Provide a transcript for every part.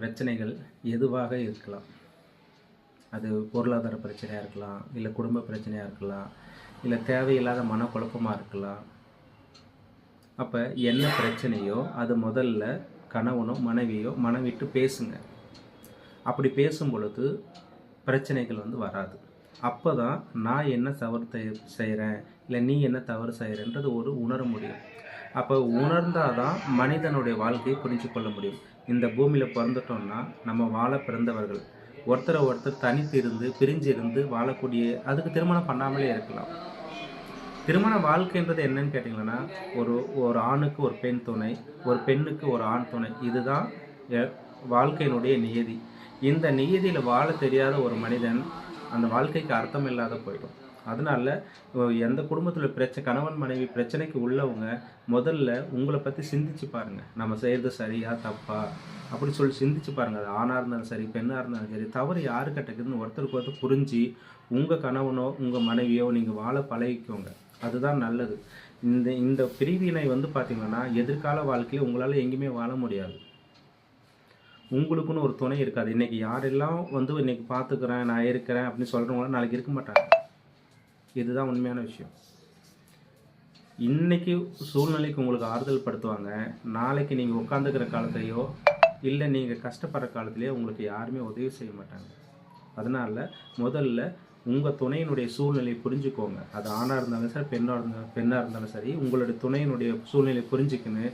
பிரச்சனைகள் எதுவாக இருக்கலாம். அது பொருளாதார பிரச்சனையாக இருக்கலாம், இல்லை குடும்ப பிரச்சனையாக இருக்கலாம், இல்லை தேவையில்லாத மனக்குழப்பமாக இருக்கலாம். அப்போ என்ன பிரச்சனையோ அது முதல்ல கணவனோ மனைவியோ மனவிட்டு பேசுங்க. அப்படி பேசும் பொழுது பிரச்சனைகள் வராது. அப்போ தான் நான் என்ன தவறு செய்கிறேன், இல்லை நீ என்ன தவறு செய்கிறன்றது ஒரு உணர முடியும். அப்போ உணர்ந்தால் தான் மனிதனுடைய வாழ்க்கையை புரிஞ்சு கொள்ள முடியும். இந்த பூமியில் பிறந்துட்டோம்னா நம்ம வாழ பிறந்தவர்கள். ஒருத்தரை ஒருத்தர் தனித்து இருந்து பிரிஞ்சு இருந்து வாழக்கூடிய, அதுக்கு திருமணம் பண்ணாமலே இருக்கலாம். திருமண வாழ்க்கைன்றது என்னன்னு கேட்டிங்கன்னா, ஒரு ஆணுக்கு ஒரு பெண் துணை, ஒரு பெண்ணுக்கு ஒரு ஆண் துணை. இதுதான் வாழ்க்கையினுடைய நியதி. இந்த நியதியில் வாழ தெரியாத ஒரு மனிதன் அந்த வாழ்க்கைக்கு அர்த்தம் இல்லாத போயிடும். அதனால எந்த குடும்பத்தில் கணவன் மனைவி பிரச்சனைக்கு உள்ளவங்க முதல்ல உங்களை பற்றி சிந்திச்சு பாருங்கள். நம்ம செய்கிறது சரியா தப்பா அப்படி சொல்லி சிந்திச்சு பாருங்கள். அது ஆணாக இருந்தாலும் சரி, பெண்ணாக இருந்தாலும் சரி, தவறு யாரு கிட்டக்குதுன்னு ஒருத்தருக்கு ஒருத்தர் புரிஞ்சு உங்கள் கணவனோ உங்கள் மனைவியோ நீங்கள் வாழ பழகிக்கோங்க. அதுதான் நல்லது. இந்த பிரிவினை பார்த்திங்கன்னா எதிர்கால வாழ்க்கையில் உங்களால் எங்கேயுமே வாழ முடியாது. உங்களுக்குன்னு ஒரு துணை இருக்காது. இன்றைக்கி யாரெல்லாம் இன்றைக்கி பார்த்துக்கிறேன் நான் இருக்கிறேன் அப்படின்னு சொல்கிறவங்களாம் நாளைக்கு இருக்க மாட்டாங்க. இதுதான் உண்மையான விஷயம். இன்றைக்கி சூழ்நிலைக்கு உங்களுக்கு ஆறுதல் படுத்துவாங்க. நாளைக்கு நீங்கள் உட்காந்துக்கிற காலத்துலையோ இல்லை நீங்கள் கஷ்டப்படுற காலத்துலேயோ உங்களுக்கு யாருமே உதவி செய்ய மாட்டாங்க. அதனால் முதல்ல உங்கள் துணையினுடைய சூழ்நிலையை புரிஞ்சுக்கோங்க. அது ஆணாக இருந்தாலும் சரி, பெண்ணாக இருந்தாலும் சரி, உங்களுடைய துணையினுடைய சூழ்நிலையை புரிஞ்சுக்கின்னு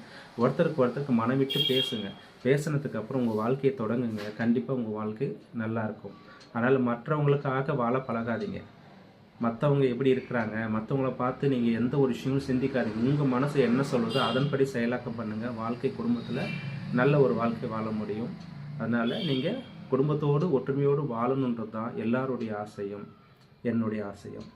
ஒருத்தருக்கு மனவிட்டு பேசுங்க. பேசினதுக்கு அப்புறம் உங்கள் வாழ்க்கையை தொடங்குங்க. கண்டிப்பாக உங்கள் வாழ்க்கை நல்லாயிருக்கும். அதனால் மற்றவங்களுக்காக வாழ பழகாதீங்க. மற்றவங்க எப்படி இருக்கிறாங்க, மற்றவங்கள பார்த்து நீங்கள் எந்த ஒரு விஷயமும் சிந்திக்காதீங்க. உங்கள் மனசு என்ன சொல்லுதோ அதன்படி செயலாக்கம் பண்ணுங்கள். வாழ்க்கை குடும்பத்தில் நல்ல ஒரு வாழ்க்கை வாழ முடியும். அதனால் நீங்கள் குடும்பத்தோடு ஒற்றுமையோடு வாழணுன்றது தான் எல்லாருடைய ஆசையும், என்னுடைய ஆசையும்.